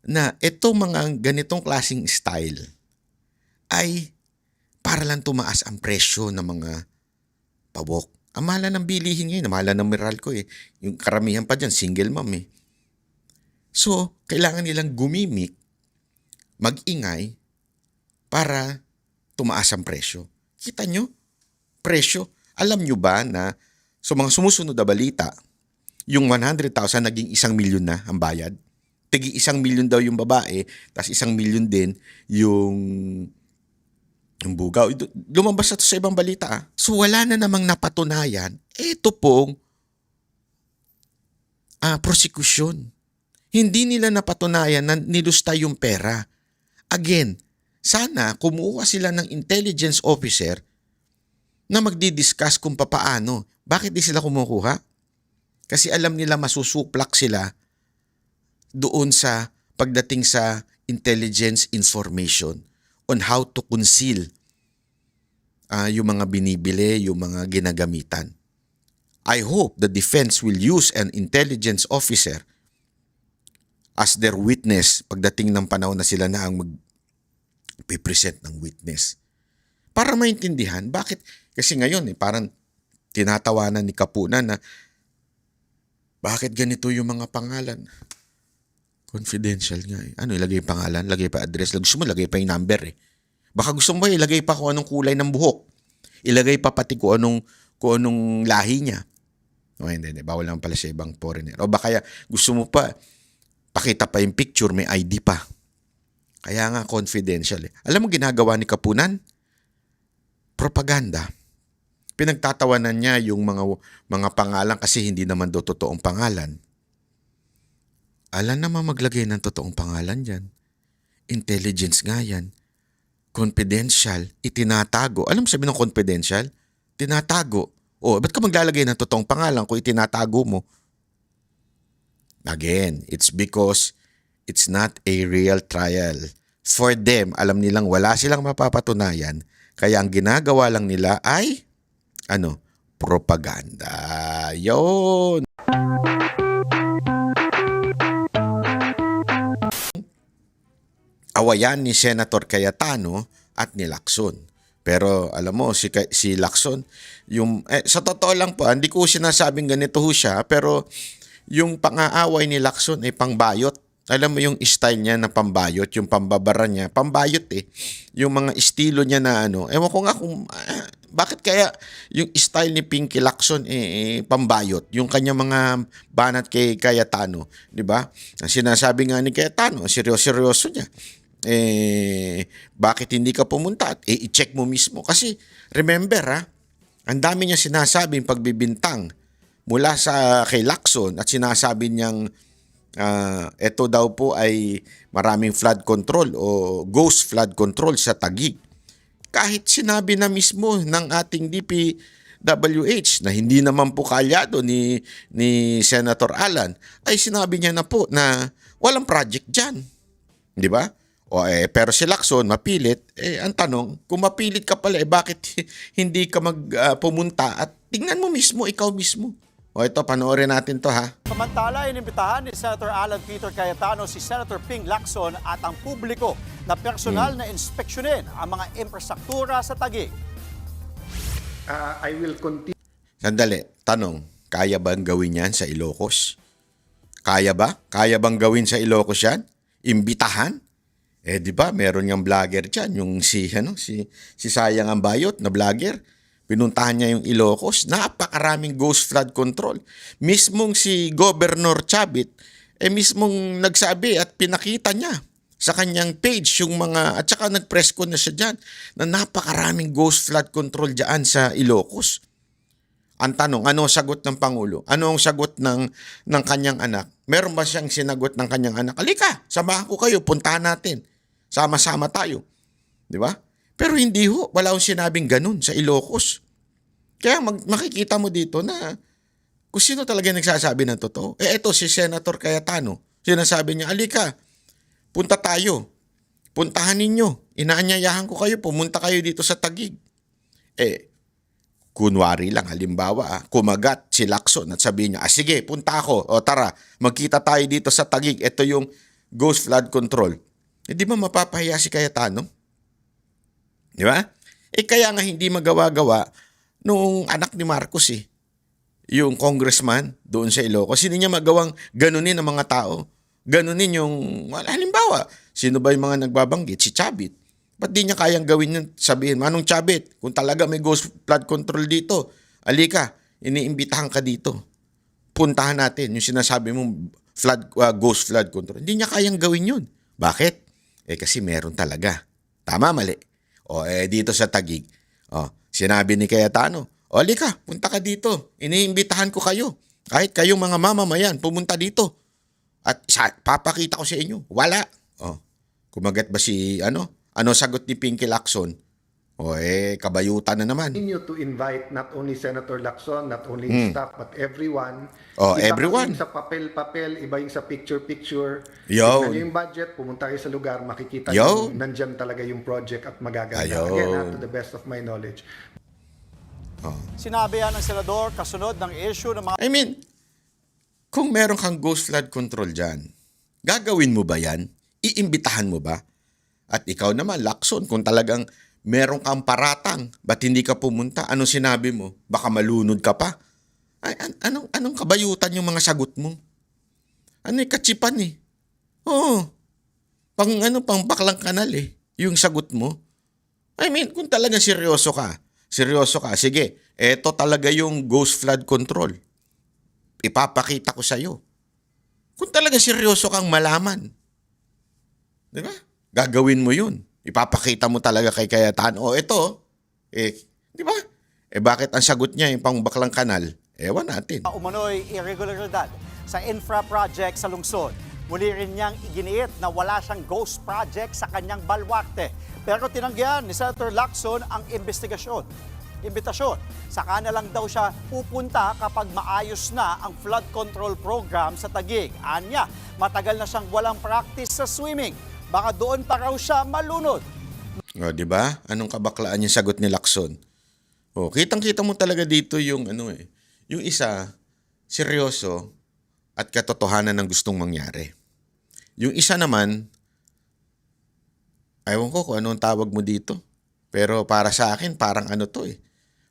na itong mga ganitong klaseng style ay para lang tumaas ang presyo ng mga pabok. Ang mahal ng bilihin ngayon, ang mahal ng Meralco eh. Yung karamihan pa dyan, single mom eh. So, kailangan nilang gumimik, mag-ingay, para tumaas ang presyo. Kita nyo? Presyo. Alam nyo ba na sa mga sumusunod na balita, yung 100,000 naging 1,000,000 na ang bayad? Tigi 1,000,000 daw yung babae, tapos 1,000,000 din yung bugaw. Lumabas na to sa ibang balita ah. So wala na namang napatunayan. Ito pong prosecution. Hindi nila napatunayan na nilusta yung pera. Again, sana kumuha sila ng intelligence officer na magdi-discuss kung papaano. Bakit di sila kumukuha? Kasi alam nila masusuplak sila doon sa pagdating sa intelligence information on how to conceal yung mga binibili, yung mga ginagamitan. I hope the defense will use an intelligence officer as their witness pagdating ng panahon na sila na ang mag-present ng witness. Para maintindihan, bakit? Kasi ngayon parang tinatawanan ni Kapunan na bakit ganito yung mga pangalan? Confidential nga eh. Ano, ilagay yung pangalan, lagay pa address, gusto mo lagay pa yung number eh. Baka gusto mo ilagay pa kung anong kulay ng buhok. Ilagay pa pati kung anong lahi niya. O hindi, bawal naman pala sa ibang foreigner. O baka gusto mo pa, pakita pa yung picture, may ID pa. Kaya nga confidential eh. Alam mo ginagawa ni Kapunan? Propaganda. Pinagtatawanan niya yung mga pangalan kasi hindi naman daw totoong pangalan. Alam naman maglagay ng totoong pangalan dyan. Intelligence nga yan. Confidential. Itinatago. Alam mo sabi ng confidential? Tinatago. O, ba't ka maglalagay ng totoong pangalan kung itinatago mo? Again, it's because it's not a real trial. For them, alam nilang wala silang mapapatunayan. Kaya ang ginagawa lang nila ay propaganda. Yon. Awayan ni Senator Cayetano at ni Lacson. Pero alam mo, si Lacson, sa totoo lang po, hindi ko sinasabing ganito ho siya, pero yung pang-aaway ni Lacson ay pangbayot. Alam mo yung style niya na pambayot, yung pambabara niya, pambayot eh. Yung mga estilo niya na ewan ko nga kung, bakit kaya yung style ni Pinky Lacson pambayot, yung kanya mga banat kay Cayetano, di ba? Sinasabi nga ni Cayetano, seryoso niya. Bakit hindi ka pumunta? I-check mo mismo. Kasi remember ang dami niya sinasabing pagbibintang mula sa kay Lacson at sinasabi niyang ito daw po ay maraming flood control o ghost flood control sa Taguig. Kahit sinabi na mismo ng ating DPWH na hindi naman po kalyado ni Senator Alan, ay sinabi niya na po na walang project dyan. Di ba? Pero si Lacson mapilit, ang tanong, kung mapilit ka pala, bakit hindi ka pumunta at tingnan mo mismo, ikaw mismo. Ito, panoorin natin to ha. Samantala, inimbitahan ni Senator Alan Peter Cayetano si Senator Ping Lacson at ang publiko na personal na inspeksyonin ang mga infrastruktura sa Taguig. I will continue. Sandali, tanong, kaya bang gawin yan sa Ilocos? Kaya ba? Kaya bang gawin sa Ilocos yan? Imbitahan? Di ba, meron yung vlogger dyan, yung si Sayang ang Bayot na vlogger. Pinuntahan niya yung Ilocos, napakaraming ghost flood control. Mismong si Governor Chavit, mismong nagsabi at pinakita niya sa kanyang page yung mga, at saka nag-press con na siya dyan, na napakaraming ghost flood control dyan sa Ilocos. Ang tanong, ano ang sagot ng Pangulo? Ano ang sagot ng kanyang anak? Meron ba siyang sinagot ng kanyang anak? Halika, samahan ko kayo, puntahan natin. Sama-sama tayo. Di ba? Pero hindi ho, wala akong sinabing ganun sa Ilocos. Kaya makikita mo dito na kung sino talaga nagsasabi ng totoo. Ito si Senator Cayetano. Sinasabi niya, alika, punta tayo. Puntahan ninyo. Inaanyayahan ko kayo, pumunta kayo dito sa Taguig. Kunwari lang, halimbawa, kumagat si Lacson at sabihin niya, sige, punta ako. O tara, magkita tayo dito sa Taguig. Ito yung ghost flood control, di ba mapapahiya si Cayetano? Di ba? Kaya nga hindi magawa-gawa nung anak ni Marcos yung congressman doon sa Ilocos. Hindi niya magawang ganunin ang mga tao. Ganunin yung, halimbawa, sino ba yung mga nagbabanggit? Si Chavit. Ba't di niya kayang gawin yun? Sabihin, Manong Chavit, kung talaga may ghost flood control dito, alika, iniimbitahan ka dito. Puntahan natin yung sinasabi mong ghost flood control. Hindi niya kayang gawin yun. Bakit? Kasi meron talaga. Tama, mali. Dito sa Taguig, sinabi ni Cayetano, alika, punta ka dito. Iniimbitahan ko kayo. Kahit kayong mga mamamayan, pumunta dito. At papakita ko sa inyo. Wala. Kumagat ba si, ano sagot ni Pinky Lacson? Kabayutan na naman. continue to invite not only Senator Lacson, not only his staff, but everyone. Everyone. Iba yung sa papel-papel, iba yung sa picture-picture. Yo. Tignan nyo yung budget, pumunta kayo sa lugar, makikita Yo. nyo, nandyan talaga yung project at magaganda. Ayo. Again, to the best of my knowledge. Sinabi yan ng senador kasunod ng issue ng mga I mean, kung meron kang ghost flood control dyan, gagawin mo ba yan? Iimbitahan mo ba? At ikaw naman, Lacson, kung talagang meron kang paratang, ba't hindi ka pumunta? Anong sinabi mo? Baka malunod ka pa? Anong kabayutan yung mga sagot mo? Katsipan Oo. Pang baklang kanal yung sagot mo. I mean, kung talagang seryoso ka, sige, eto talaga yung ghost flood control. Ipapakita ko sa'yo. Kung talaga seryoso kang malaman, di ba? Gagawin mo yun. Ipapakita mo talaga kay Cayetano. Ito, di ba? Bakit ang sagot niya yung pangbaklang kanal? Ewan natin. umano'y irregularidad sa infra project sa lungsod. Muli rin niyang iginiit na wala siyang ghost project sa kanyang balwarte. Pero tinanggihan ni Senator Lacson ang imbitasyon. Saka na lang daw siya pupunta kapag maayos na ang flood control program sa Taguig. Anya, matagal na siyang walang practice sa swimming. Baka doon pa raw siya malunod. Di ba? Anong kabaklaan yung sagot ni Lacson? Kitang-kita mo talaga dito yung yung isa seryoso at katotohanan ng gustong mangyari. Yung isa naman, ewan ko kung anong tawag mo dito. Pero para sa akin, parang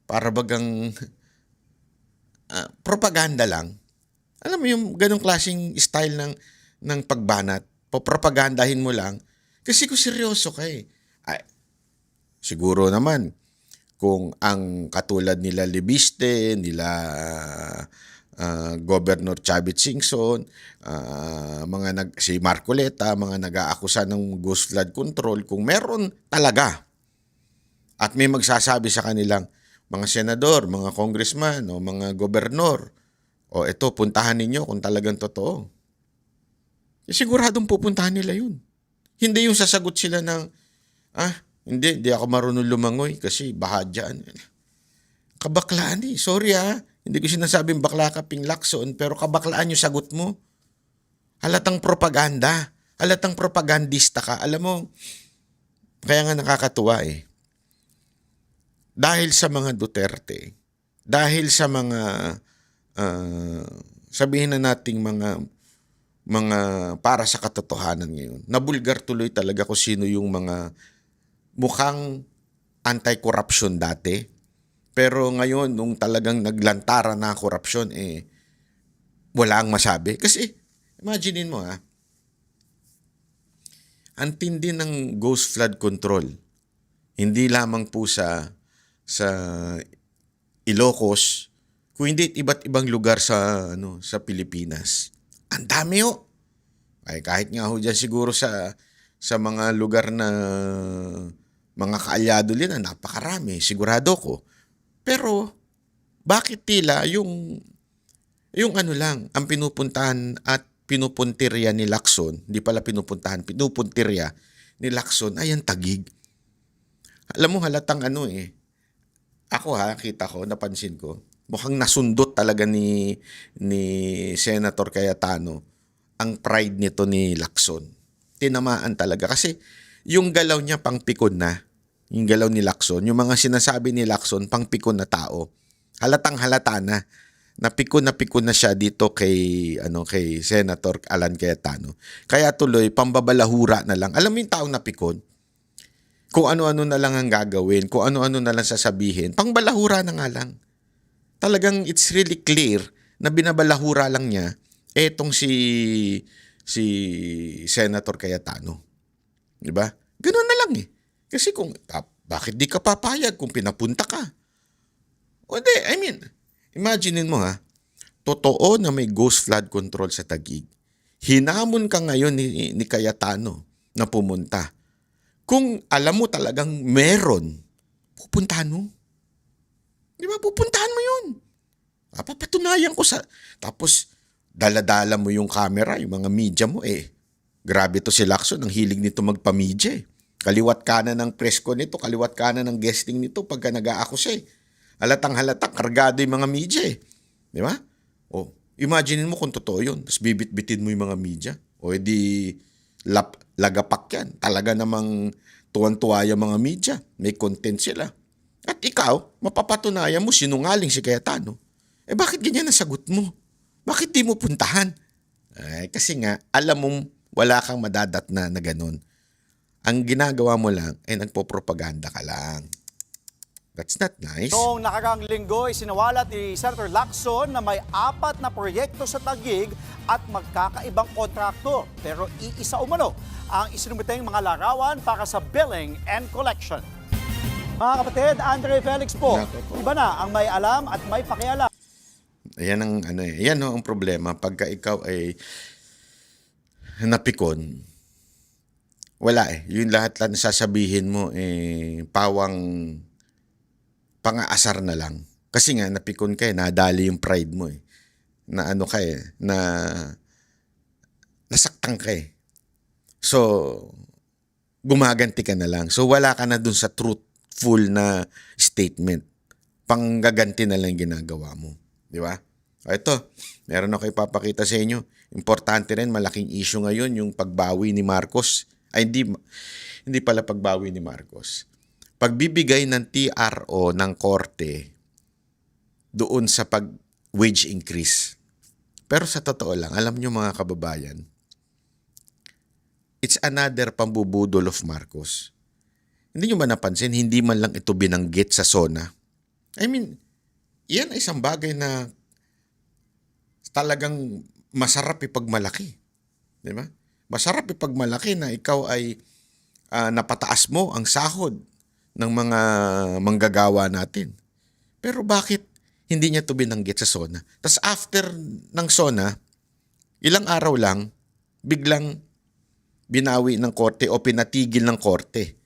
para bagang propaganda lang. Alam mo yung ganong klaseng style ng pagbanat. Papropagandahin mo lang. Kasi kung seryoso ka siguro naman, kung ang katulad nila Libiste, nila Governor Chavit Singson, si Marcoleta, mga nag-aakusa ng ghost flood control, kung meron talaga at may magsasabi sa kanilang mga senador, mga congressman o mga gobernador, ito puntahan ninyo kung talagang totoo. Siguradong pupuntahan nila yun. Hindi yung sasagot sila ng, hindi ako marunong lumangoy kasi baha dyan. Kabaklaan Sorry hindi ko sinasabing bakla ka, Ping Lacson, pero kabaklaan yung sagot mo. Halatang propaganda. Halatang propagandista ka. Alam mo, kaya nga nakakatuwa Dahil sa mga Duterte, dahil sa mga, sabihin na nating mga para sa katotohanan ngayon, nabulgar tuloy talaga kung sino yung mga mukhang anti-corruption dati. Pero ngayon, nung talagang naglantara na korupsyon, wala ang masabi. Kasi, imaginein mo ang tindi ng ghost flood control. Hindi lamang po sa Ilocos, kung hindi iba't ibang lugar sa Pilipinas. Ang dami kahit nga dyan siguro sa mga lugar na mga kaalyado din na napakarami, sigurado ko. Pero bakit tila yung ang pinupuntahan at pinupuntirya ni Lacson, hindi pala pinupuntirya ni Lacson ay ang Taguig. Alam mo halatang ako kita ko, napansin ko, mukhang nasundot talaga ni Senator Cayetano ang pride nito ni Lacson. Tinamaan talaga kasi yung galaw niya pang pikon na, yung galaw ni Lacson, yung mga sinasabi ni Lacson pang pikon na tao, halatang halata na napiko na siya dito kay Senator Alan Cayetano. Kaya tuloy pambabalahura na lang. Alam mo yung taong napikon? Kung ano-ano na lang ang gagawin, kung ano-ano na lang sasabihin, pangbalahura na nga lang. Talagang it's really clear na binabalahura lang niya etong si Senator Cayetano. 'Di ba? Ganoon na lang eh. Kasi bakit di ka papayag kung pinapunta ka? O di, I mean, imaginein mo ha, totoo na may ghost flood control sa Taguig. Hinamon ka ngayon ni Cayetano na pumunta. Kung alam mo talagang meron, pupuntahan mo. Di ba? Pupuntahan mo yun. Papatunayan ko sa... Tapos, dala-dala mo yung camera, yung mga media mo eh. Grabe to si Lacson, ang hilig nito magpa-media eh. Kaliwat kanan ng press ko nito, kaliwat kanan ng guesting nito pagka nag-aako siya eh. Halatang-halata, kargado yung mga media eh. Di ba? O, imagine mo kung totoo yun. Tapos bibit-bitin mo yung mga media. O edi lagapak yan. Talaga namang tuwan-tuwa yung mga media. May content sila. At ikaw, mapapatunayan mo sinungaling si Cayetano. Eh bakit ganyan ang sagot mo? Bakit di mo puntahan? Kasi nga, alam mong wala kang madadatna na ganun. Ang ginagawa mo lang ay nagpo-propaganda ka lang. That's not nice. Noong nakaraang linggo, isinawalat ni Senator Lacson na may 4 na proyekto sa Taguig at magkakaibang kontraktor. Pero iisa umano ang isinumiteng mga larawan para sa billing and collection. Mga kapatid, Andre Felix po, iba na ang may alam at may pakialam. Ayan ang yan ang problema pagka ikaw ay napikon. Wala eh. Yung lahat lang sasabihin mo pawang pang-aasar na lang. Kasi nga napikon ka nadali yung pride mo eh. Na na nasaktan ka eh. So gumaganti ka na lang. So wala ka na dun sa truthful na statement. Panggaganti na lang ginagawa mo. Di ba? Ito, meron ako ipapakita sa inyo. Importante rin, malaking issue ngayon yung pagbawi ni Marcos. Ay, hindi pala pagbawi ni Marcos. Pagbibigay ng TRO ng korte doon sa wage increase. Pero sa totoo lang, alam nyo mga kababayan, it's another pambubudol of Marcos. Hindi nyo ba napansin, hindi man lang ito binanggit sa SONA? I mean, yan ay isang bagay na talagang masarap ipagmalaki. Di ba? Masarap ipagmalaki na ikaw ay napataas mo ang sahod ng mga manggagawa natin. Pero bakit hindi niya ito binanggit sa SONA? Tapos after ng SONA, ilang araw lang, biglang binawi ng korte o pinatigil ng korte.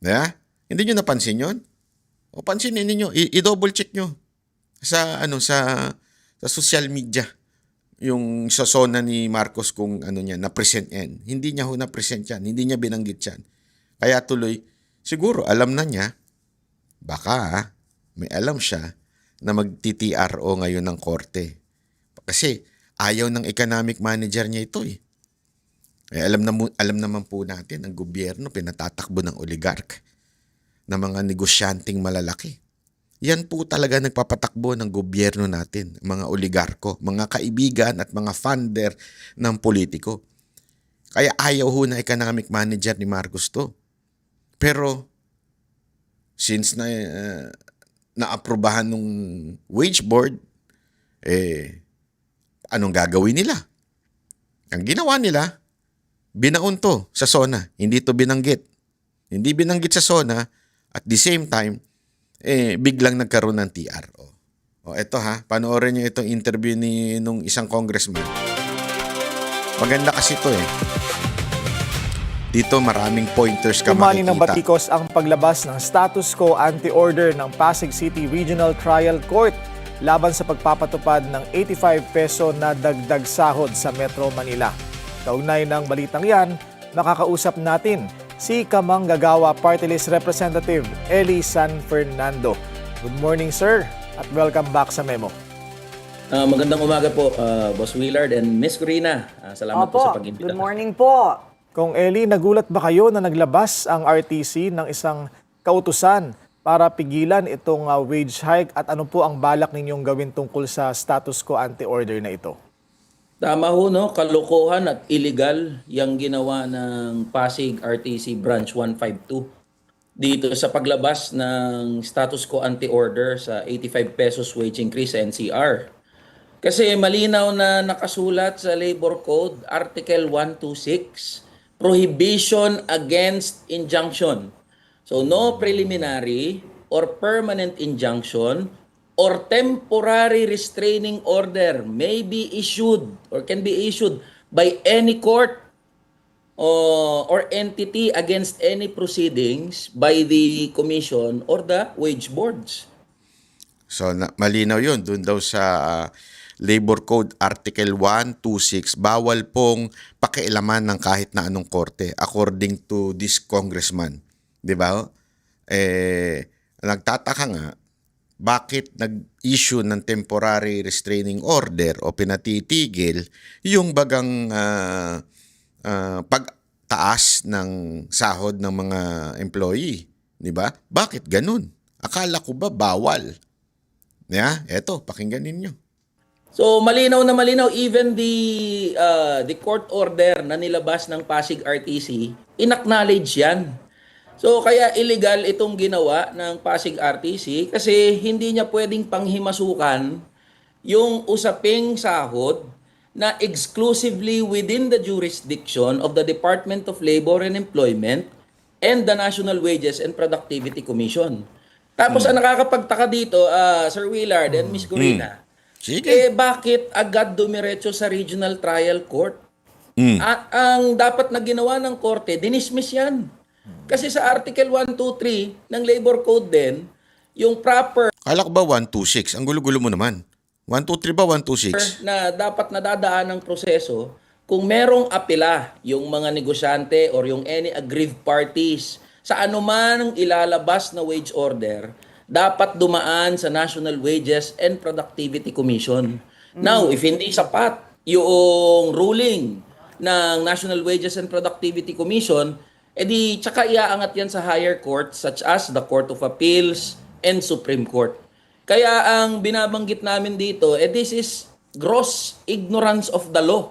Yeah? Hindi nyo napansin yun? O pansinin niyo, i-double check nyo sa sa social media yung sa SONA ni Marcos kung na-present yan. Hindi niya na-present yan, hindi niya binanggit yan. Kaya tuloy, siguro alam na niya, baka may alam siya na magti-TRO ngayon ng korte. Kasi ayaw ng economic manager niya ito eh. Alam naman po natin, ang gobyerno pinatatakbo ng oligarch na mga negosyanteng malalaki. Yan po talaga nagpapatakbo ng gobyerno natin, mga oligarko, mga kaibigan at mga funder ng politiko. Kaya ayaw ho na economic manager ni Marcos to. Pero since na-aprobahan ng wage board, anong gagawin nila? Ang ginawa nila, binaon to sa SONA. Hindi to binanggit. Hindi binanggit sa SONA at the same time, biglang nagkaroon ng TRO. O eto panoorin niyo itong interview nung isang congressman. Maganda kasi ito eh. Dito maraming pointers ka Umani makikita. ng batikos ang paglabas ng status quo anti-order ng Pasig City Regional Trial Court laban sa pagpapatupad ng 85 peso na dagdag sahod sa Metro Manila. Kaugnay ng balitang yan, makakausap natin si Kamanggagawa Party List Representative Eli San Fernando. Good morning, sir, at welcome back sa Memo. Magandang umaga po, Boss Willard and Miss Corina. Salamat po sa pag-imbita. Good morning po. Kung Eli, nagulat ba kayo na naglabas ang RTC ng isang kautusan para pigilan itong wage hike at ano po ang balak ninyong gawin tungkol sa status quo ante order na ito? Tama ho, no? Kalokohan at illegal yung ginawa ng Pasig RTC Branch 152 dito sa paglabas ng status quo ante order sa 85 pesos wage increase sa NCR. Kasi malinaw na nakasulat sa Labor Code, Article 126, prohibition against injunction. So no preliminary or permanent injunction or temporary restraining order may be issued or can be issued by any court or entity against any proceedings by the commission or the wage boards. So malinaw 'yun doon daw sa Labor Code Article 126, bawal pong pakialaman ng kahit na anong korte according to this congressman. 'Di ba? Nagtataka nga bakit nag-issue ng temporary restraining order o pinatitigil yung bagang pagtaas ng sahod ng mga employee, 'di ba? Bakit ganun? Akala ko ba bawal? Eto, pakinggan ninyo. So malinaw na malinaw, even the court order na nilabas ng Pasig RTC, inacknowledge yan. So kaya illegal itong ginawa ng Pasig RTC kasi hindi niya pwedeng panghimasukan yung usaping sahod na exclusively within the jurisdiction of the Department of Labor and Employment and the National Wages and Productivity Commission. Tapos ang nakakapagtaka dito, Sir Willard and Miss Corina, Sige. bakit agad dumiretso sa Regional Trial Court? At ang dapat na ginawa ng korte, dinismiss yan. Kasi sa Article 123 ng Labor Code din, yung proper Kala ko ba 126? Ang gulo-gulo mo naman. 123 ba 126? na dapat nadadaan ng proseso, kung merong apela yung mga negosyante or yung any aggrieved parties sa anuman ilalabas na wage order, dapat dumaan sa National Wages and Productivity Commission. Now, if hindi sapat yung ruling ng National Wages and Productivity Commission, edi tsaka iaangat yan sa higher courts such as the Court of Appeals and Supreme Court. Kaya ang binabanggit namin dito, this is gross ignorance of the law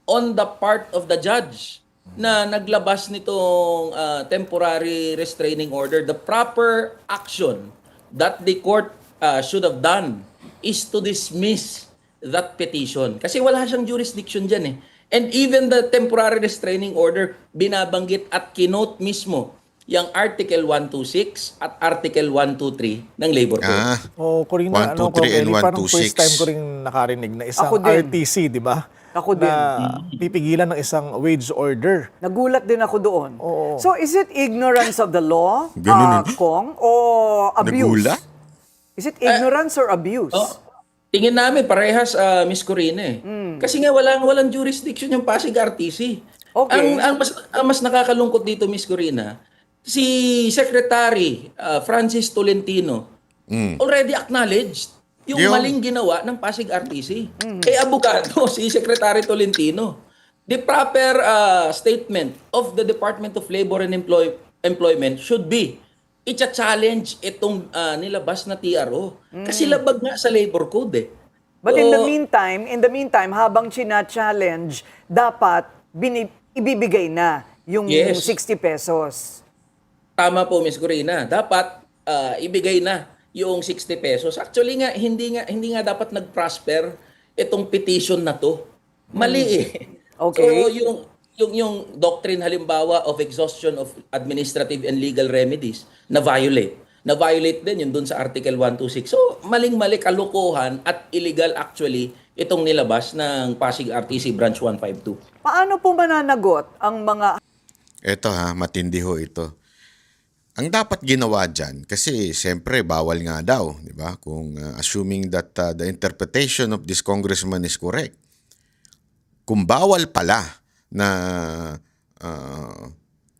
on the part of the judge na naglabas nitong temporary restraining order. The proper action that the court should have done is to dismiss that petition. Kasi wala siyang jurisdiction dyan eh. And even the temporary restraining order, binabanggit at kinote mismo yung Article 126 at Article 123 ng Labor Code. Corina, 123 and parang 126. first time ko rin nakarinig na isang Ako din. RTC, di ba? Ako din. Na pipigilan ng isang wage order. Nagulat din ako doon. Oo. So, is it ignorance of the law, Ganun Kong, o abuse? Nagulat? Is it ignorance or abuse? Tingin namin parehas, Miss Corina eh. Kasi nga walang jurisdiction yung Pasig RTC. Okay. Ang mas nakakalungkot dito, Miss Corina, si Secretary Francis Tolentino already acknowledged yung maling ginawa ng Pasig RTC. Abogado si Secretary Tolentino. The proper statement of the Department of Labor and Employment should be i-challenge itong nilabas na TRO. Kasi labag nga sa Labor Code eh. But in the meantime, habang china-challenge, dapat ibibigay na yung Yes. 60 pesos. Tama po, Miss Corina. Dapat ibigay na yung 60 pesos. Actually nga hindi nga dapat nag-prosper itong petition na to. Mali eh. Okay. So yung doctrine halimbawa of exhaustion of administrative and legal remedies na violate din yun dun sa Article 126. So maling-mali, kalokohan at illegal actually itong nilabas ng Pasig RTC Branch 152. Paano po mananagot ang mga Ito matindi ho ito. Ang dapat ginawa dyan, kasi siyempre bawal nga daw, di ba? Kung assuming that the interpretation of this congressman is correct. Kung bawal pala na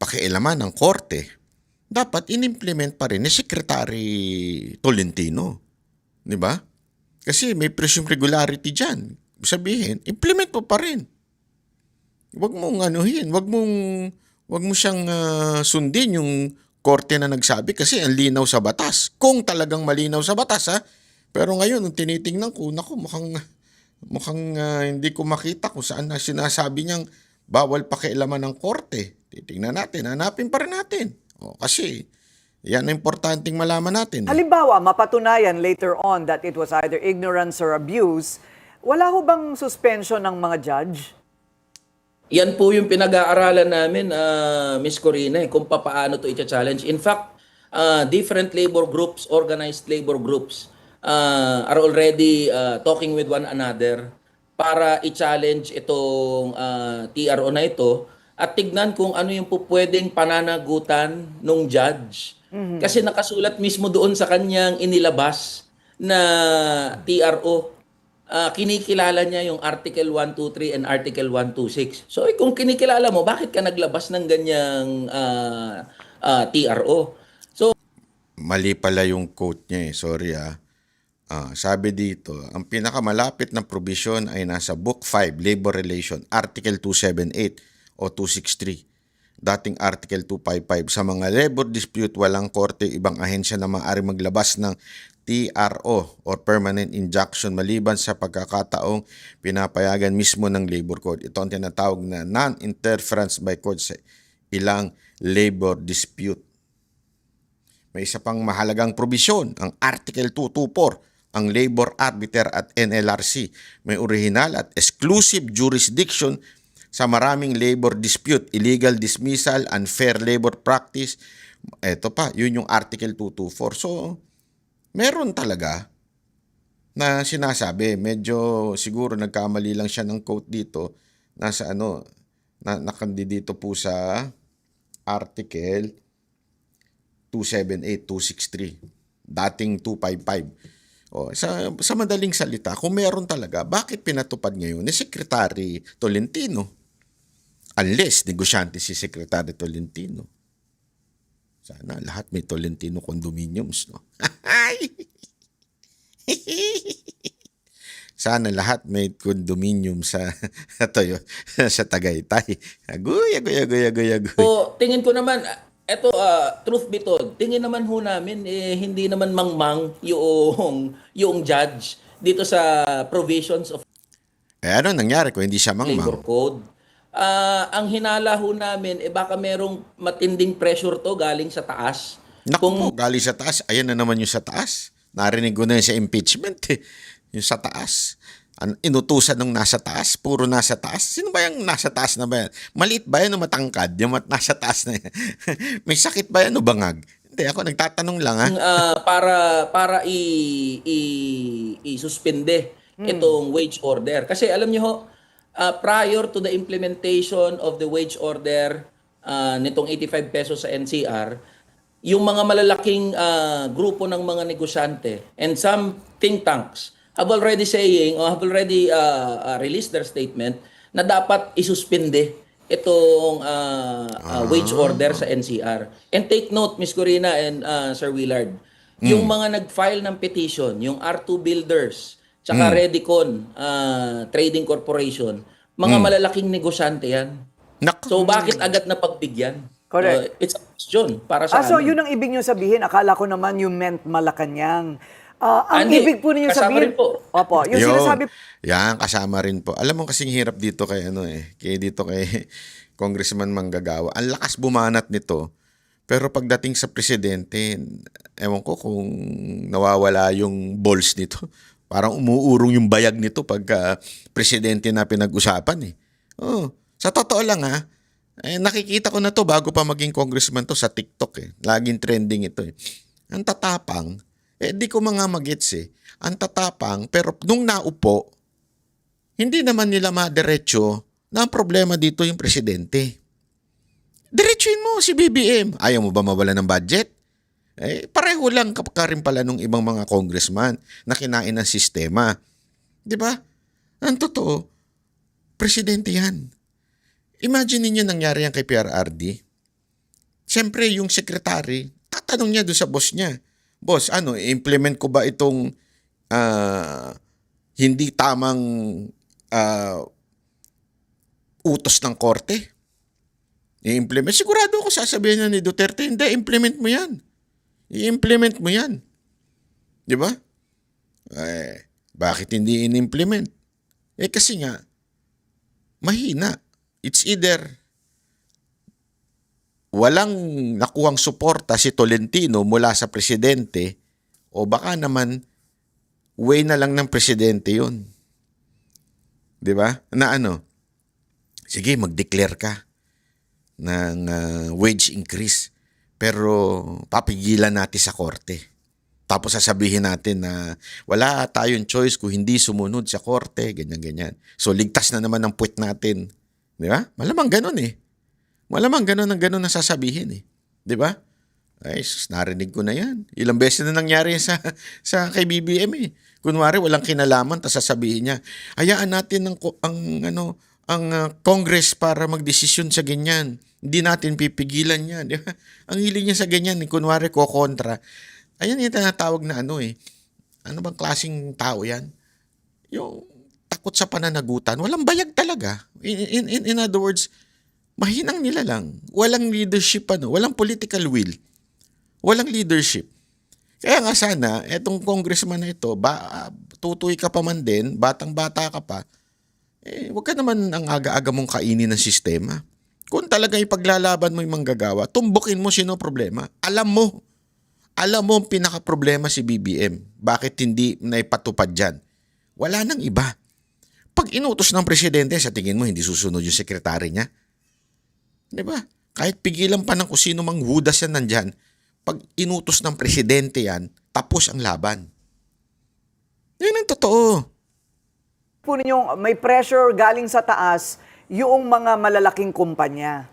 pakialaman ng korte, dapat in-implement pa rin ni Secretary Tolentino. Di ba? Kasi may presumed regularity dyan. Sabihin, implement mo pa rin. Huwag mong anuhin, huwag mo siyang sundin yung korte na nagsabi kasi ang linaw sa batas. Kung talagang malinaw sa batas, ha? Pero ngayon, nung tinitingnan ko, naku, mukhang hindi ko makita kung saan na sinasabi niyang bawal pakialaman ng korte. Titingnan natin, hanapin pa rin natin. Kasi yan ang importanteng malaman natin. Halimbawa, mapatunayan later on that it was either ignorance or abuse, wala ho bang suspension ng mga judge? Yan po yung pinag-aaralan namin, Miss Corina, kung paano to i-challenge. In fact, different labor groups, organized labor groups, are already talking with one another para i-challenge itong TRO na ito at tignan kung ano yung po pwedeng pananagutan ng judge. Kasi nakasulat mismo doon sa kanyang inilabas na TRO. Kinikilala niya yung Article 123 and Article 126. So kung kinikilala mo, bakit ka naglabas ng ganyang TRO? So Mali pala yung quote niya Sorry sabi dito, ang pinakamalapit na provision ay nasa Book 5, Labor Relation, Article 278 o 263. Dating Article 255. Sa mga labor dispute, walang korte ibang ahensya na maaari maglabas ng TRO or Permanent Injunction maliban sa pagkakataong pinapayagan mismo ng Labor Code. Ito ang tinatawag na non-interference by court sa ilang labor dispute. May isa pang mahalagang probisyon, ang Article 224, ang Labor Arbiter at NLRC. May original at exclusive jurisdiction sa maraming labor dispute, illegal dismissal, unfair labor practice. Ito pa, yun yung Article 224. So, meron talaga na sinasabi, medyo siguro nagkamali lang siya ng quote dito, nasa nakandidito po sa Article 278, 263, dating 255. Sa madaling salita, kung meron talaga, bakit pinatupad ngayon ni Secretary Tolentino? Unless negosyante si Secretary Tolentino. Sana lahat may Tolentino condominiums, no? Sana lahat may condominium sa sa Tagaytay. Agoy. So, tingin ko naman, eto, truth be told, tingin naman ho namin, hindi naman mangmang yung judge dito sa provisions of Ano nangyari kung hindi siya Labor mangmang? Code. Ang hinala ho namin, baka merong matinding pressure to galing sa taas. Naku po, galing sa taas. Ayan na naman yung sa taas. Narinig ko na yun sa impeachment. Yung sa taas. Inutusan ng nasa taas. Puro nasa taas. Sino ba yung nasa taas na ba yan? Maliit ba yan o matangkad? Yung nasa taas na yan. May sakit ba yan o bangag? Hindi, ako nagtatanong lang Para i-suspende itong wage order. Kasi alam niyo ho, prior to the implementation of the wage order nitong 85 pesos sa NCR, yung mga malalaking grupo ng mga negosyante and some think tanks have already released their statement na dapat isuspinde itong wage order sa NCR. And take note, Ms. Corina and Sir Willard, yung mga nag-file ng petition, yung R2 Builders, tsaka Redicon Trading Corporation, mga malalaking negosyante yan. Naku. So bakit agad na pagbigyan? Correct. It's a question para sa So amin. yun ang ibig nyo sabihin. Akala ko naman you meant Malacanang. Ang Hindi. ibig po ninyo Kasama sabihin... rin po. Opo, yung Yun. sinasabi... Yan, kasama rin po. Alam mo kasing hirap dito kay Congressman Manggagawa. Ang lakas bumanat nito. Pero pagdating sa presidente, ewan ko kung nawawala yung balls nito. Parang umuurong yung bayag nito pagka presidente na pinag-usapan sa totoo lang nakikita ko na to bago pa maging congressman to sa TikTok Laging trending ito Ang tatapang, di ko mga magets Ang tatapang, pero nung naupo, hindi naman nila madiretso na ang problema dito yung presidente. Diretsuin mo si BBM. Ayaw mo ba mawala ng budget? Pareho lang ka rin pala nung ibang mga congressman na kinain ng sistema. Di ba? Ang totoo, presidente yan. Imagine niyo nangyari yan kay PRRD. Siyempre, yung secretary, tatanong niya doon sa boss niya, Boss, implement ko ba itong hindi tamang utos ng korte? I-implement. Sigurado ako sasabihin na ni Duterte, hindi, implement mo yan. I-implement mo yan. Di ba? Bakit hindi in-implement? Kasi nga, mahina. It's either walang nakuhang suporta si Tolentino mula sa presidente o baka naman way na lang ng presidente yun. Di ba? Na sige, mag-declare ka ng wage increase pero papigilan natin sa korte. Tapos sasabihin natin na wala tayong choice kung hindi sumunod sa korte, ganyan-ganyan. So ligtas na naman ang puwet natin. Di ba? Malamang ganun eh. Malamang ganun ang sasabihin eh. Di ba? Ay, narinig ko na yan. Ilang beses na nangyari sa kay BBM eh. Kunwari walang kinalaman, tapos sasabihin niya, hayaan natin ang Congress para magdesisyon sa ganyan. Hindi natin pipigilan yan. Di ba? Ang hiling niya sa ganyan, kunwari ko-kontra. Ayan yung tinatawag na ano bang klaseng tao yan? Yung takot sa pananagutan. Walang bayag talaga. In other words, mahinang nila lang. Walang leadership, walang political will. Walang leadership. Kaya nga sana, etong congressman na ito, tutoy ka pa man din, batang-bata ka pa, huwag ka naman ang aga-aga mong kainin ng sistema. Kung talaga ipaglalaban mo yung manggagawa, tumbukin mo sino problema. Alam mo ang pinaka-problema si BBM. Bakit hindi naipatupad dyan? Wala nang iba. Pag inutos ng presidente, sa tingin mo, hindi susunod yung sekretary niya. Diba? Kahit pigilan pa ng kung sino mang hudas yan nandyan, pag inutos ng presidente yan, tapos ang laban. Yan ang totoo. Po ninyong may pressure galing sa taas yung mga malalaking kumpanya.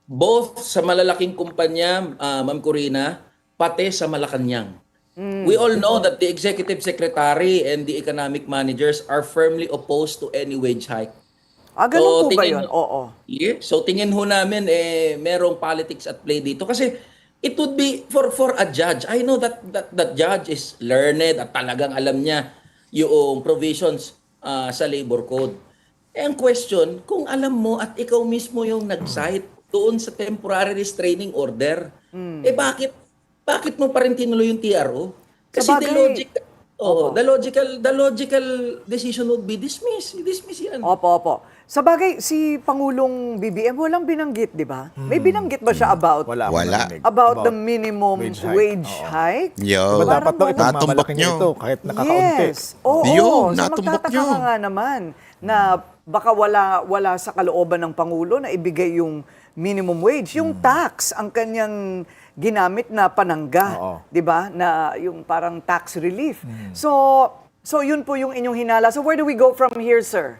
Both sa malalaking kumpanya, Ma'am Corina, pati sa Malacanang. We all know that the executive secretary and the economic managers are firmly opposed to any wage hike. Ganun po ba tingin- yun? Oo. Yeah. So tingin ho namin merong politics at play dito kasi it would be for a judge. I know that judge is learned at talagang alam niya yung provisions sa labor code. Ang question, kung alam mo at ikaw mismo yung nag-cite doon sa temporary restraining order, bakit mo pa rin tinuloy yung TRO? Kasi the logical decision would be dismiss. I-dismiss yan. Opo. Sa bagay, si Pangulong BBM walang binanggit, di ba? May binanggit ba siya about Wala. the minimum wage hike? Yo, Diba dapat daw Parang natumbok ipagmamalaki niya nyo. ito kahit nakakaunti. Yes. Oo. Yun, So natumbok magtataka nyo. ka nga naman na baka wala sa kalooban ng Pangulo na ibigay yung minimum wage. Yung tax ang kanyang ginamit na panangga, Oo. 'di ba? Na yung parang tax relief. So yun po yung inyong hinala. So where do we go from here, sir?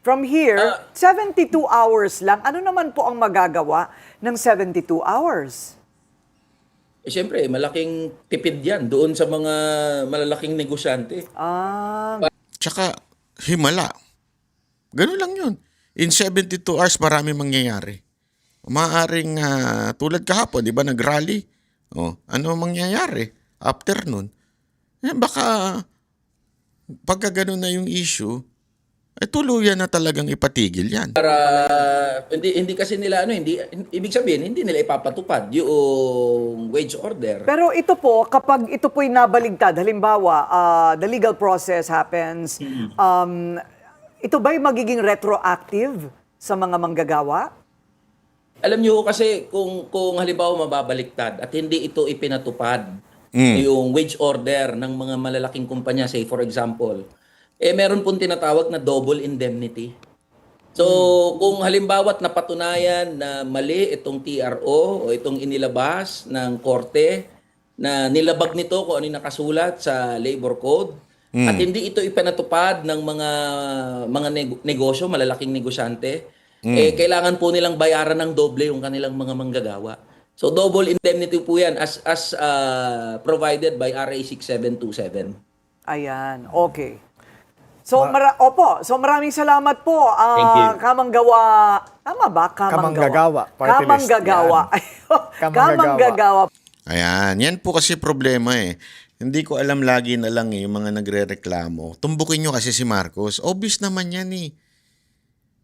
From here, 72 hours lang. Ano naman po ang magagawa ng 72 hours? Siyempre, malaking tipid yan doon sa mga malalaking negosyante. Tsaka himala. Ganun lang yun. In 72 hours, marami mangyayari. Maaaring tulad kahapon, di ba, nag-rally? Ano mangyayari after nun? Baka pagka ganun na yung issue, tuluyan na talagang ipatigil yan. Para hindi kasi nila hindi ibig sabihin hindi nila ipapatupad yung wage order. Pero ito po, kapag ito po'y nabaligtad, halimbawa, the legal process happens, ito ba'y magiging retroactive sa mga manggagawa? Alam niyo kasi kung halimbawa mababaliktad at hindi ito ipinatupad yung wage order ng mga malalaking kumpanya, say for example, meron pong tinatawag na double indemnity. So, kung halimbawa't napatunayan na mali itong TRO o itong inilabas ng korte na nilabag nito kung ano yung nakasulat sa labor code at hindi ito ipinatupad ng mga negosyo, malalaking negosyante, kailangan po nilang bayaran ng doble yung kanilang mga manggagawa. So, double indemnity po yan as provided by RA 6727. Ayan, okay. So, so maraming salamat po. Thank you. Kamanggawa, tama ba? Kamanggagawa, party list. Kamanggagawa. Kamanggagawa. Ayan, yan po kasi problema eh. Hindi ko alam lagi na lang yung mga nagre-reklamo. Tumbukin nyo kasi si Marcos. Obvious naman yan eh.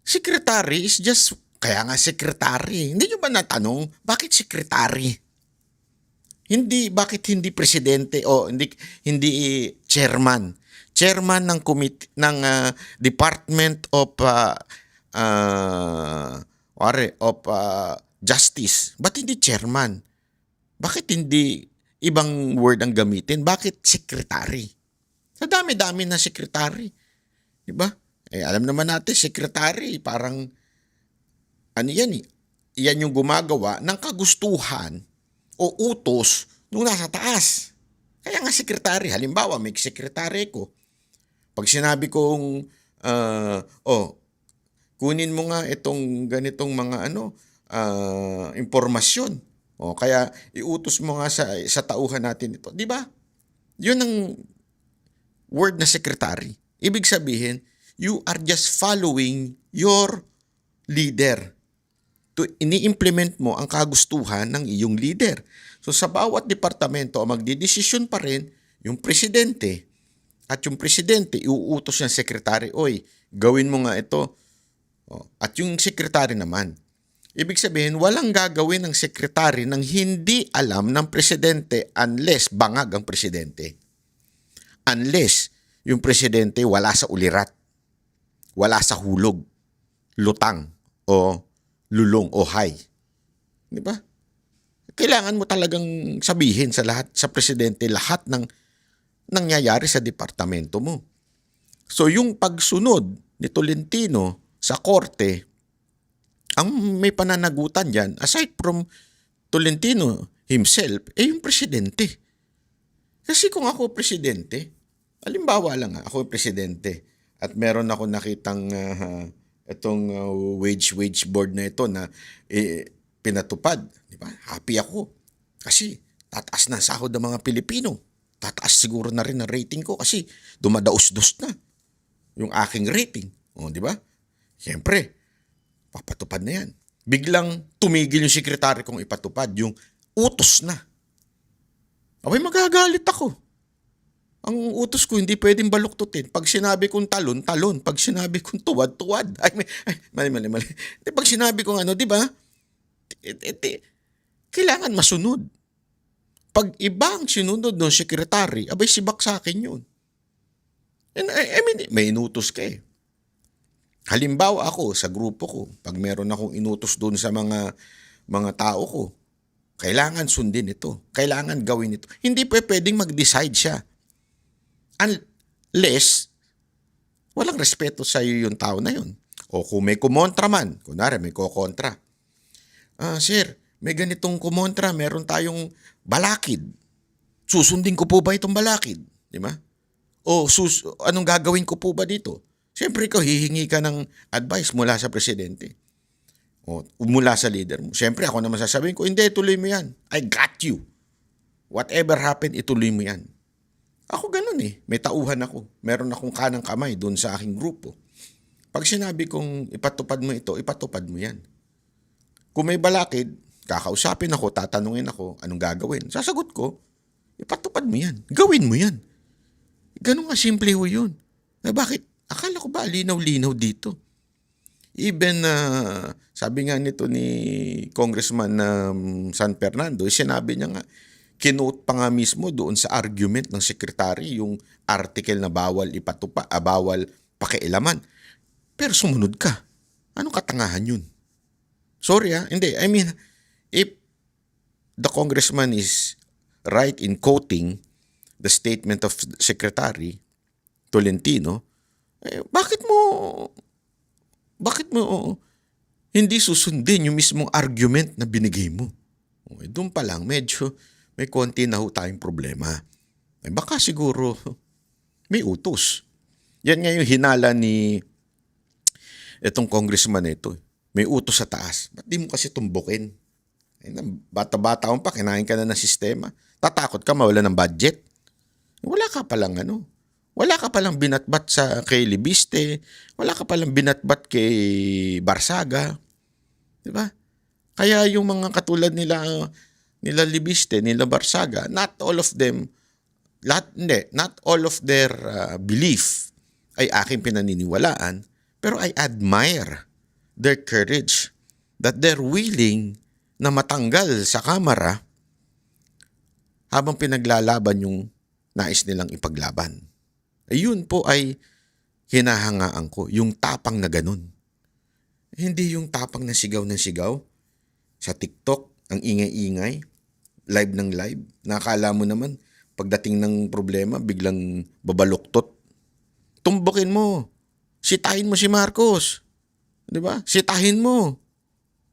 Secretary is just Kaya nga sekretary. Hindi nyo ba natanong, bakit sekretary? Bakit hindi presidente o hindi chairman? Chairman ng Department of Justice. Ba't hindi chairman? Bakit hindi ibang word ang gamitin? Bakit secretary? Sa dami-dami na secretary. Di ba? Alam naman natin, secretary, parang, yan eh. Yan yung gumagawa ng kagustuhan o utos nung nasa taas. Kaya nga secretary. Halimbawa, may secretary ko. Pag sinabi kong, kunin mo nga itong ganitong mga impormasyon. Kaya iutos mo nga sa tauhan natin ito. Di ba? Yun ang word na secretary. Ibig sabihin, you are just following your leader. Ini-implement mo ang kagustuhan ng iyong leader. So sa bawat departamento, magdidesisyon pa rin yung presidente. At yung presidente, iuutos ng sekretary, oy, gawin mo nga ito. At yung sekretary naman, ibig sabihin, walang gagawin ng sekretary nang hindi alam ng presidente unless bangag ang presidente. Unless yung presidente wala sa ulirat, wala sa hulog, lutang, o lulong, o high. Di ba? Kailangan mo talagang sabihin sa presidente lahat ng nangyayari sa departamento mo. So yung pagsunod ni Tolentino sa korte, ang may pananagutan dyan, aside from Tolentino himself, yung presidente. Kasi kung ako presidente, halimbawa lang ako presidente, at meron ako nakitang itong wage board na ito na pinatupad, di ba? Happy ako. Kasi tataas na sahod ng mga Pilipino. Tataas siguro na rin ang rating ko kasi dumadaos-dos na yung aking rating. Di ba? Siyempre, papatupad na yan. Biglang tumigil yung sekretary kong ipatupad, yung utos na. Abay, magagalit ako. Ang utos ko hindi pwedeng baluktutin. Pag sinabi kong talon, talon. Pag sinabi kong tuwad, tuwad. Mali. Pag sinabi kong di ba? Kailangan masunod. Pag ibang sinunod ng sekretary, abay sibak sa akin yun. And may inutos ka eh. Halimbawa ako sa grupo ko, pag meron akong inutos doon sa mga tao ko, kailangan sundin ito. Kailangan gawin ito. Hindi pwedeng mag-decide siya. Unless walang respeto sa iyo yung tao na yun. O kung may kumontra man, kunwari may kukontra. Sir, may ganitong kumontra, meron tayong balakid. Susundin ko po ba itong balakid? Di ba? O anong gagawin ko po ba dito? Siyempre ikaw hihingi ka ng advice mula sa presidente. O mula sa leader mo. Siyempre ako naman sasabihin ko, hindi, ituloy mo yan. I got you. Whatever happened, ituloy mo yan. Ako ganun eh. May tauhan ako. Meron akong kanang kamay doon sa aking grupo. Pag sinabi kong ipatupad mo ito, ipatupad mo yan. Kung may balakid, kakausapin ako, tatanungin ako, anong gagawin? Sasagot ko, ipatupad mo yan. Gawin mo yan. Ganun nga simple ho yun. Bakit? Akala ko ba linaw-linaw dito? Even, sabi nga nito ni Congressman San Fernando, sinabi niya nga, kinote pa nga mismo doon sa argument ng secretary yung article na bawal bawal pakialaman. Pero sumunod ka. Anong katangahan yun? Sorry hindi. I mean, if the congressman is right in quoting the statement of Secretary Tolentino, bakit mo hindi susundin yung mismong argument na binigay mo? Doon pa lang, medyo may konti na ho tayong problema. Baka siguro may utos. Yan nga yung hinala ni itong congressman na ito. May utos sa taas. Ba't di mo kasi tumbukin? Bata-bata mo pa, kinain ka na ng sistema. Tatakot ka mawala ng budget. Wala ka palang Wala ka palang binatbat kay Libiste. Wala ka palang binatbat kay Barsaga. Diba? Kaya yung mga katulad nila Libiste, nila Barsaga, not all of their belief ay aking pinaniniwalaan, pero I admire their courage that they're willing na matanggal sa Kamara habang pinaglalaban yung nais nilang ipaglaban. Ayun po ay hinahangaan ko, yung tapang na ganun. Hindi yung tapang na sigaw ng sigaw sa TikTok, ang ingay-ingay, live ng live. Nakakala mo naman, pagdating ng problema, biglang babaluktot. Tumbukin mo. Sitahin mo si Marcos. Di ba? Sitahin mo.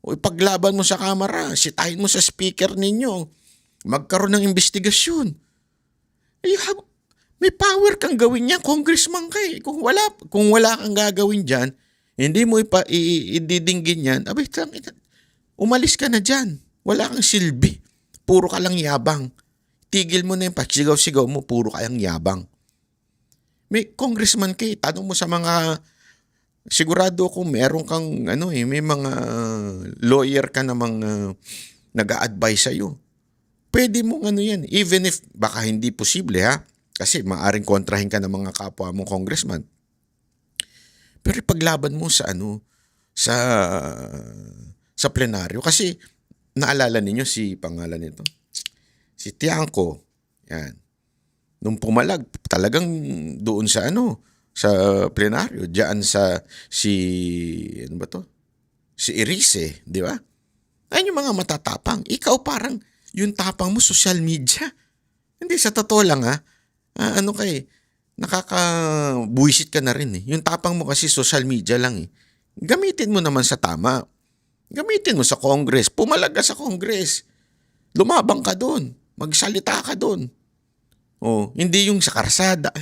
O ipaglaban mo sa Kamara. Sitahin mo sa speaker ninyo. Magkaroon ng investigasyon. May power kang gawin niya, congressman ka eh. Kung wala kang gagawin dyan, hindi mo ididinggin yan, umalis ka na dyan. Wala kang silbi. Puro ka lang yabang. Tigil mo na yung pagsigaw-sigaw mo, puro ka lang yabang. May congressman ka eh. Tanong mo sa mga, sigurado kung meron kang, may mga lawyer ka namang nag-a-advise sa'yo. Pwede mong yan. Even if baka hindi posible ha. Kasi maaring kontrahin ka ng mga kapwa mong congressman. Pero ipaglaban mo sa sa plenaryo. Kasi naalala ninyo si pangalan nito. Si Tiangco. Yan. Nung pumalag, talagang doon sa sa plenaryo. Diyan sa si Erice, di ba? Ayun yung mga matatapang. Ikaw parang yung tapang mo social media. Hindi, sa totoo lang nakakabuisit ka na rin eh. Yung tapang mo kasi social media lang eh. Gamitin mo naman sa tama. Gamitin mo sa Congress. Pumalag ka sa Congress. Lumabang ka doon. Magsalita ka doon. Hindi yung sa karsada.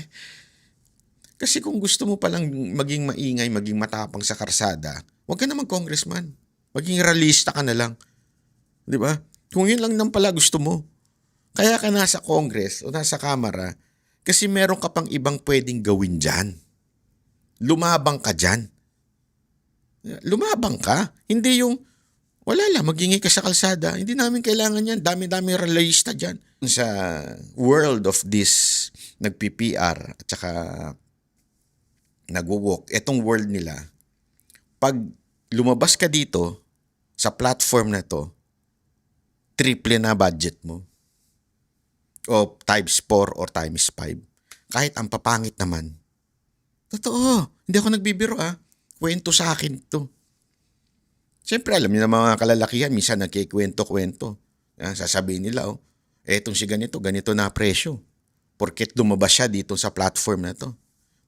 Kasi kung gusto mo palang maging maingay, maging matapang sa karsada, huwag ka naman congressman. Maging realista ka na lang. Di ba? Kung yun lang nang pala gusto mo. Kaya ka nasa Congress o nasa Kamara kasi meron ka pang ibang pwedeng gawin dyan. Lumabang ka dyan. Lumabang ka. Hindi yung, wala lang, magingay ka sa kalsada. Hindi namin kailangan yan. Dami-dami realista dyan. Sa world of this nag-PPR at saka nag-walk, etong world nila, pag lumabas ka dito sa platform na to, triple na budget mo. O times 4 or times 5. Kahit ang papangit naman. Totoo. Hindi ako nagbibiro Kwento sa akin to. Siyempre alam niyo na mga kalalakihan, minsan nagkikwento-kwento. Sasabihin nila, etong si ganito na presyo. Porket lumabas siya dito sa platform na to.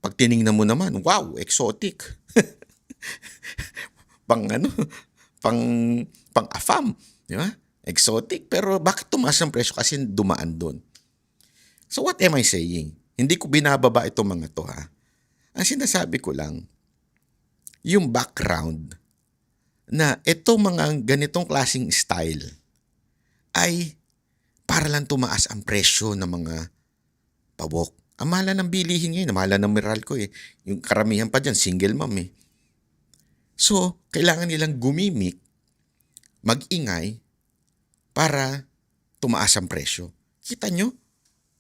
Pag tiningnan mo naman, wow, exotic. pang afam. Di ba? Exotic. Pero bakit tumaas ang presyo? Kasi dumaan doon. So what am I saying? Hindi ko binababa itong mga to Ang sinasabi ko lang, yung background na itong mga ganitong klaseng style ay para lang tumaas ang presyo ng mga pawok. Ang mahal ng bilihin ngayon, ang mahal ng Meralco eh. Yung karamihan pa dyan, single mom eh. So, kailangan nilang gumimik, mag-ingay, para tumaas ang presyo. Kita nyo?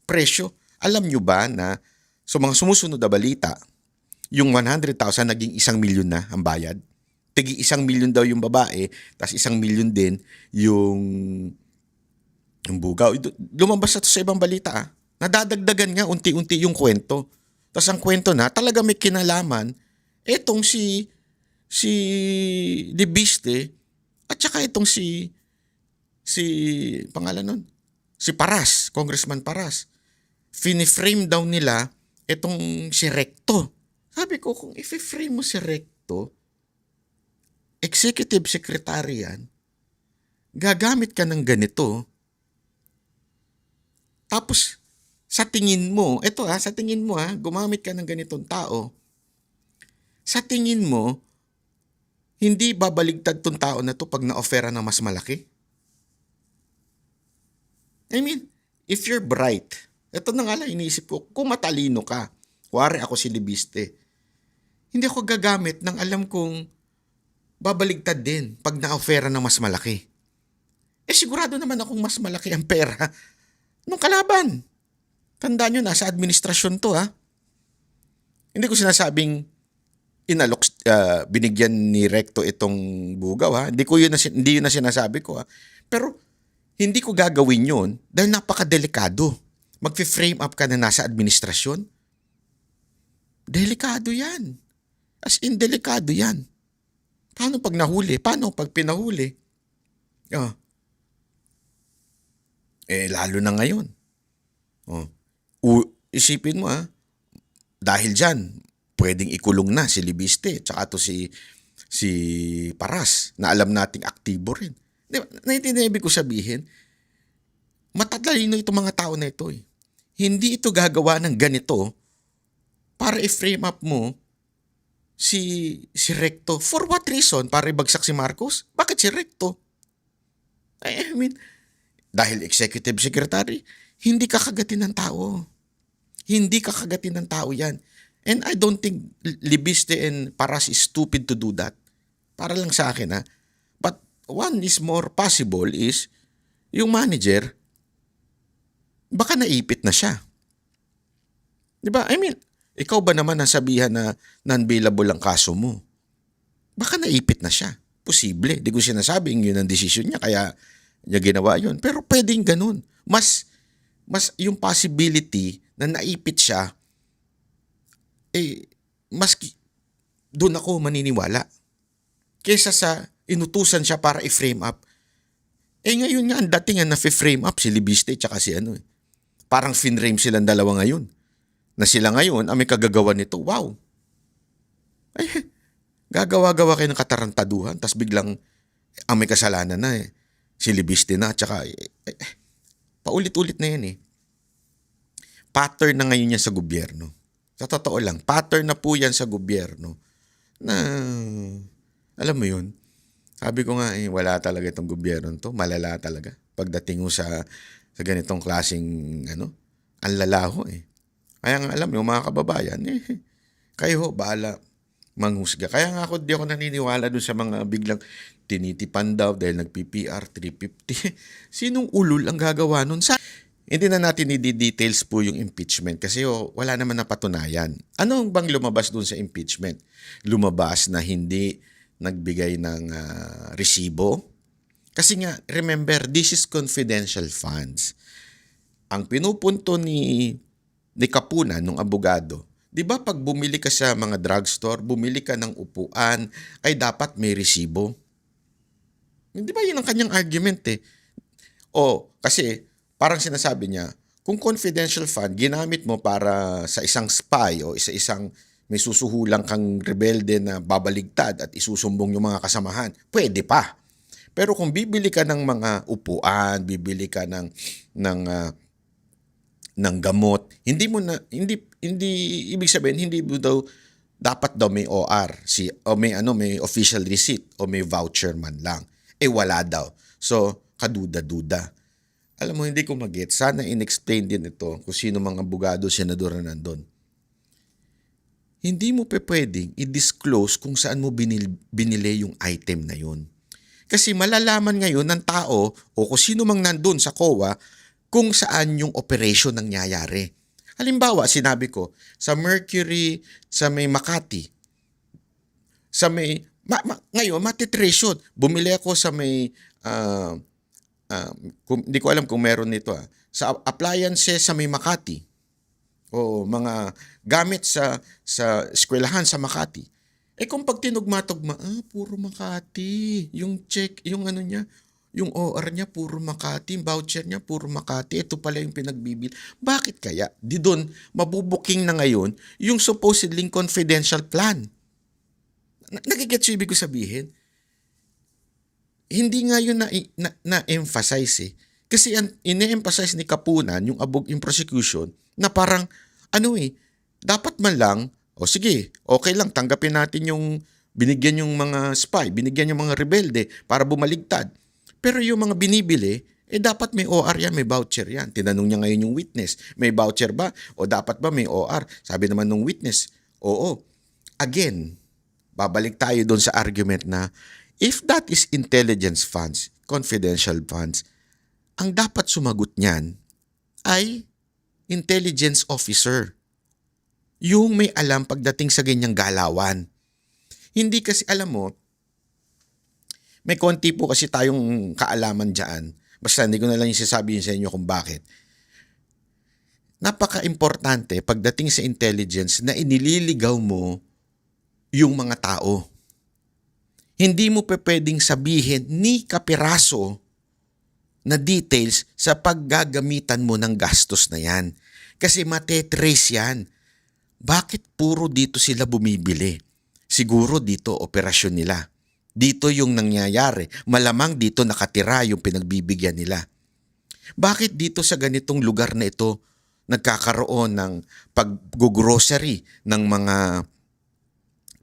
Presyo. Alam nyo ba na sa mga sumusunod na balita, yung 100,000 naging 1 milyon na ang bayad? Tigi 1 milyon daw yung babae, tas 1 milyon din yung bugaw. Lumabas na to sa ibang balita Nadadagdagan nga unti-unti yung kwento. Tas ang kwento na talaga may kinalaman etong si Debiste at saka itong si pangalan nun, si Paras, Congressman Paras. Finiframe daw nila itong si Recto. Sabi ko, kung i-frame mo si Recto, executive secretary yan, gagamit ka ng ganito, tapos sa tingin mo, sa tingin mo gumamit ka ng ganitong tao, sa tingin mo, hindi babaligtad tong tao na to pag na-offera ng mas malaki? I mean, if you're bright, ito na nga lang iniisip ko, kung matalino ka, kuwari ako si Debiste, hindi ako gagamit ng alam kong babaligtad din pag na-offera ng mas malaki. Sigurado naman akong mas malaki ang pera nung kalaban. Tandaan nyo, nasa administrasyon to Hindi ko sinasabing binigyan ni Recto itong bugaw ha. Hindi yun na sinasabi ko ha. Pero hindi ko gagawin yun dahil napakadelikado. Magfi-frame up ka na nasa administrasyon. Delikado yan. As in, delikado yan. Paano pag nahuli? Paano pag pinahuli? Lalo na ngayon. Isipin mo dahil dyan, pwedeng ikulong na si Libiste tsaka to si Paras na alam nating aktibo rin. Di ba? Naiintindihan ibig ko sabihin, matatalino itong mga tao na ito eh. Hindi ito gagawa ng ganito para i-frame up mo si Recto. For what reason? Para ibagsak si Marcos? Bakit si Recto? I mean, dahil executive secretary, hindi kakagatin ng tao. Hindi kakagatin ng tao yan. And I don't think Libiste and Paras is stupid to do that. Para lang sa akin But one is more possible is yung manager, baka naipit na siya. Diba? I mean, ikaw ba naman nasabihan na non-bailable ang kaso mo? Baka naipit na siya. Posible. Di ko sinasabing yun ang desisyon niya kaya niya ginawa yun. Pero pwedeng ganun. Mas yung possibility na naipit siya, mas doon ako maniniwala. Kesa sa inutusan siya para i-frame up. Ngayon nga ang dating na-frame up si Libiste tsaka si Parang finrame silang dalawa ngayon. Na sila ngayon may kagagawa nito. Wow! Gagawa-gawa kayo ng katarantaduhan tas biglang ang may kasalanan na si Libiste na tsaka paulit-ulit na yan Pattern na ngayon yan sa gobyerno. Sa totoo lang, pattern na po yan sa gobyerno na, alam mo yun, sabi ko nga wala talaga itong gobyerno to, malala talaga. Pagdating mo sa ganitong klaseng, ang lalaho Kaya nga alam mo, mga kababayan, kayo bahala manghusga. Kaya nga di ako naniniwala dun sa mga biglang tinitipan daw dahil nag-PPR 350. Sinong ulul ang gagawa nun? Hindi na natin i-details po yung impeachment kasi wala naman napatunayan. Ano bang lumabas dun sa impeachment? Lumabas na hindi nagbigay ng resibo. Kasi nga, remember, this is confidential funds. Ang pinupunto ni Kapunan, nung abogado, di ba pag bumili ka sa mga drugstore, bumili ka ng upuan, ay dapat may resibo? Di ba yun ang kanyang argument kasi parang sinasabi niya, kung confidential fund, ginamit mo para sa isang spy o isang may susuhulang kang rebelde na babaligtad at isusumbong yung mga kasamahan, pwede pa. Pero kung bibili ka ng mga upuan, bibili ka ng gamot, hindi ibig sabihin hindi mo daw dapat daw may OR o may official receipt o may voucher man lang. Wala daw. So kaduda-duda. Alam mo, hindi ko mag-get. Sana in-explain din ito kung sino mga abogado, senador na nandun. Hindi mo pwedeng i-disclose kung saan mo binili yung item na yun. Kasi malalaman ngayon ng tao o kung sino mang nandun sa COA kung saan yung operation nangyayari. Halimbawa, sinabi ko, sa Mercury, sa may Makati, sa may, ngayon, matitrace yun. Bumili ako sa may, hindi ko alam kung meron nito sa appliances sa may Makati o mga gamit sa eskwelahan sa Makati. Kung pag tinugma-tugma, puro Makati. Yung check, yung niya, yung OR niya, puro Makati. Yung voucher niya, puro Makati. Ito pala yung pinagbibil. Bakit kaya? Di doon, mabubuking na ngayon yung supposedly confidential plan. Nagigets yung ibig ko sabihin? Hindi nga yun na-emphasize Kasi ine-emphasize ni Kapunan, yung prosecution, na parang, dapat man lang, sige, okay lang, tanggapin natin yung binigyan yung mga spy, binigyan yung mga rebelde para bumaligtad. Pero yung mga binibili, dapat may OR yan, may voucher yan. Tinanong niya ngayon yung witness, may voucher ba? O dapat ba may OR? Sabi naman ng witness, oo. Again, babalik tayo doon sa argument na, if that is intelligence funds, confidential funds, ang dapat sumagot niyan ay intelligence officer. Yung may alam pagdating sa ganyang galawan. Hindi kasi, alam mo, may konti po kasi tayong kaalaman dyan. Basta hindi ko na lang yung sasabihin sa inyo kung bakit. Napaka-importante pagdating sa intelligence na inililigaw mo yung mga tao. Hindi mo pwedeng sabihin ni kapiraso na details sa paggagamitan mo ng gastos na yan. Kasi matetrace yan. Bakit puro dito sila bumibili? Siguro dito operasyon nila. Dito yung nangyayari. Malamang dito nakatira yung pinagbibigyan nila. Bakit dito sa ganitong lugar na ito nagkakaroon ng pag-grocery ng mga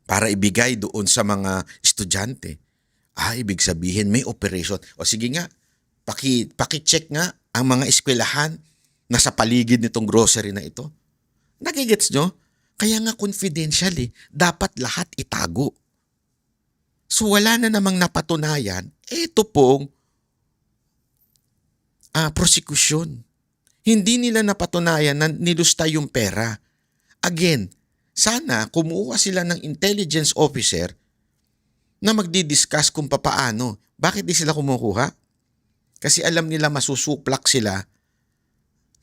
para ibigay doon sa mga estudyante? Ibig sabihin may operation. O sige nga, paki-check nga ang mga eskwelahan na sa paligid nitong grocery na ito. Nagigets nyo? Kaya nga confidential eh. Dapat lahat itago. So wala na namang napatunayan, ito pong prosecution. Hindi nila napatunayan na nilusta yung pera. Again, sana kumuha sila ng intelligence officer na magdi-discuss kung papaano. Bakit di sila kumukuha? Kasi alam nila masusuplak sila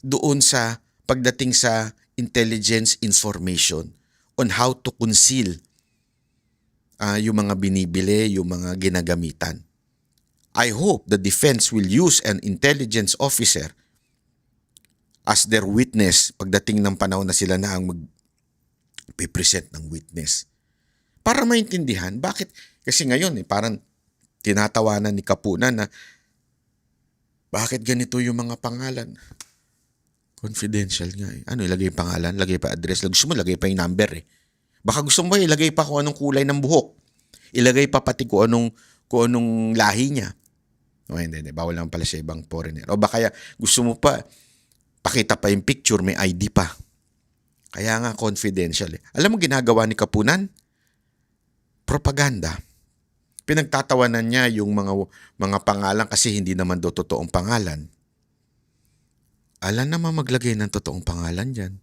doon sa pagdating sa intelligence information on how to conceal yung mga binibili, yung mga ginagamitan. I hope the defense will use an intelligence officer as their witness pagdating ng panahon na sila na ang mag-present ng witness. Para maintindihan, bakit? Kasi ngayon, parang tinatawanan ni Kapunan na bakit ganito yung mga pangalan? Confidential nga eh. Ano, ilagay pangalan, lagay pa address, gusto mo lagay pa yung number eh. Baka gusto mo ilagay pa kung anong kulay ng buhok. Ilagay pa pati kung anong lahi niya. O hindi, bawal lang pala sa ibang foreigner. O baka gusto mo pa, pakita pa yung picture, may ID pa. Kaya nga confidential eh. Alam mo ginagawa ni Kapunan? Propaganda. Pinagtatawanan niya yung mga pangalan kasi hindi naman daw totoong pangalan. Alam naman maglagay ng totoong pangalan dyan.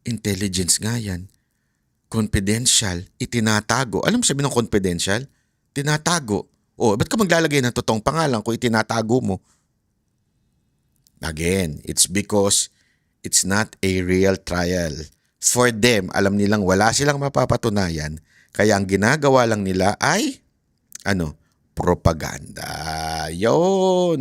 Intelligence nga yan. Confidential, itinatago. Alam mo sabi ng confidential? Tinatago. Ba't ka maglalagay ng totoong pangalan kung itinatago mo? Again, it's because it's not a real trial. For them, alam nilang wala silang mapapatunayan. Kaya ang ginagawa lang nila ay, propaganda. Yon.